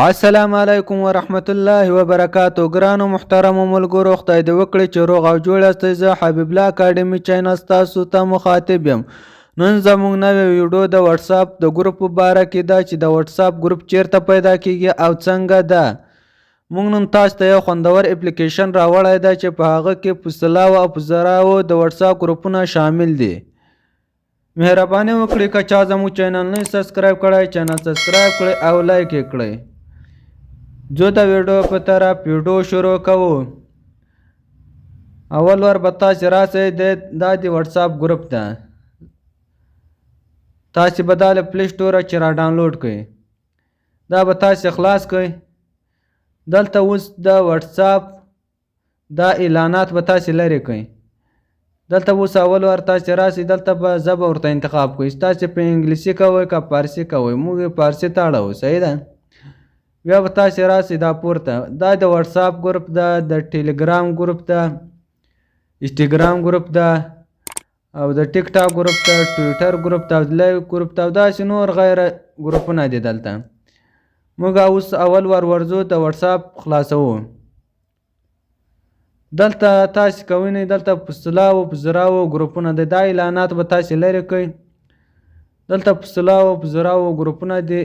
السلام علیکم ورحمت الله وبرکاتو. ګرانو محترمو ملګرو، خدای دې وکړي چې روغ او جوړ یاستئ. زه حبیب الله اکیډمي چینل تاسو ته مخاطب یم. نن زموږ نوې ویډیو د واټساپ د ګروپ په باره کې ده چې د واټساپ ګروپ چیرته پیدا کیږي او څنګه ده. موږ نن تاسو ته یو خوندور اپلیکیشن راوړی ده چې په هغه کې په سلاو او په زراو د واټساپ ګروپونه شامل دي. مهرباني وکړئ که چا زموږ چینل نه سبسکرایب کړی، چینل سبسکرایب کړئ او لایک یې کړئ. جو د ویډیو په طرف ویډیو شروع کوو. اول ور به تاسې راسئ دا د واټساپ ګروپ ده. تاسې به دا له پلی سټوره چې را ډاونلوډ کړئ، دا به تاسې خلاص کړئ. دلته اوس د واټساپ دا اعلانات به تاسې لرې کړئ. دلته اوس اول ور تاسې راسئ، دلته به ژبه ورته انتخاب کړئ. تاسې په انګلیسي کوئ که فارسي کوئ، موږ یې فارسي ته اړوو. صحیح ده. بیا به تاسې راسئ دا پورته. دا د واټساپ ګروپ ده، د ټیلیګرام ګروپ ده، انسټاګرام ګروپ ده او د ټیک ټاک ګروپ ده، ټویټر ګروپ ده، لایو ګروپ ده او داسې نور غیره ګروپونه دي دلته. موږ اوس اول ور ورځو د واټساپ خلاصوو. دلته تاسې کوئ دلته په سلاو په زراو ګروپونه دي. دا اعلانات به تاسې لرې کړئ. دلته په سلاو په زراو ګروپونه دي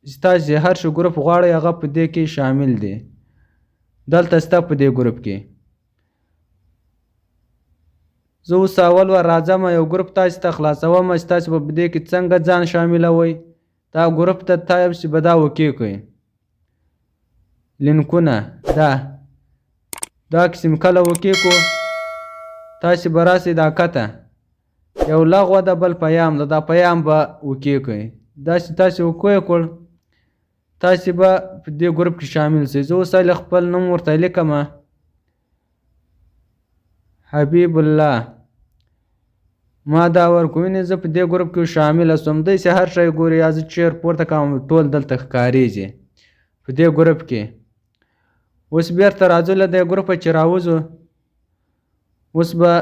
چې تاسې هر شي ګروپ غواړئ هغه په دې کې شامل دي. دلته شته په دې ګروپ کې. زه اوس اول ور راځم، یو ګروپ تاسې ته خلاصوم چې تاسې به په دې کې څنګه ځان شاملوئ. دا ګروپ ته تاسې به دا اوکې کړئ. لینکونه دا قسم کله اوکې کړو، تاسې به راسئ دا کته یو لغوه ده بل پیام ده، دا پیام به اوکې کړئ. داسې تاسې اوکې کړ، تاسې به په دې ګروپ کې شامل شئ. زه اوس خپل نوم ورته لیکم، حبیب الله. ما دا ورکوینې زه په دې ګروپ کې شامل شوم. داسې هر شی ګوري، یا زه چیر پورته کوم ټول دلته ښکارېږي په دې ګروپ کې. اوس بیرته راځو له دې ګروپه چې راوځو. اوس به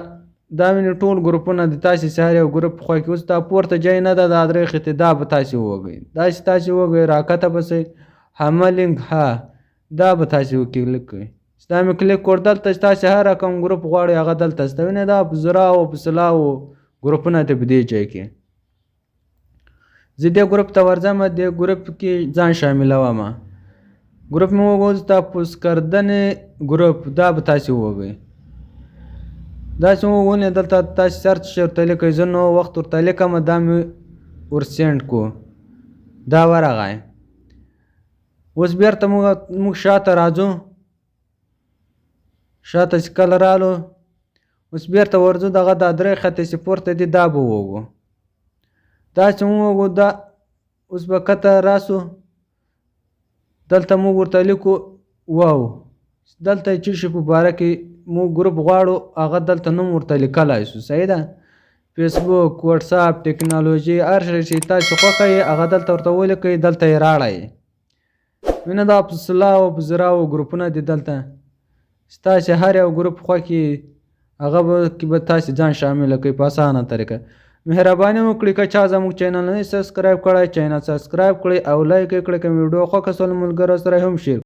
دا وینې ټول ګروپونه د تاسې چې هر یو ګروپ په خوا کې. اوس دا پورته ځای نه ده، دا درې خطې دا به تاسې ووږئ. داسې تاسې ووږئ، راکته به شئ، همه لینک دا به تاسې وکلیک کړئ. چې دا مې کلیک کړ، دلته چې تاسې هر کوم ګروپ غواړئ هغه دلته شته. وینئ دا په زراو په سلاو ګروپونه دي په دې ځای کې. زه دې ګروپ ته ورځم، دې ګروپ کې ځان شاملوم. ګروپ مې ووږو، تاسو کردنې ګروپ دا به تاسې ووږئ. داسې وونې دلته تاسې سرچ ورته لیکئ. زه نو وخت ورته لیکم، دا مې ور سینډ کو، دا ورغی. اوس بیرته موږ شاته راځو. شاته چې کله رالو، اوس بیرته ورځو دغه دا درې خطې چې پورته دي دا به ووږو. داسې ووږو. دا اوس به کته راسو، دلته موږ ورته لیکو واو. دلته چې شي په باره کې موږ ګروپ غواړو هغه دلته نوم ورته لیکلی شو. صحیح ده. فیسبوک، واټساپ، ټکنالوژي، هر شی چې تاسې خوښه یې هغه دلته ورته ولیکئ، دلته یې راړئ. وینه دا په سلاو په زراو ګروپونه دي دلته. چې تاسې هر یو ګروپ خوښ یې هغه کې به تاسې ځان شامله کړئ په اسانه طریقه. مهرباني وکړئ که چا زموږ چینل نه سبسکرایب کړی، چینل سبسکرایب کړئ او لایک یې کړئ. که مې ویډیو خوښه شول ملګرو سره هم شیر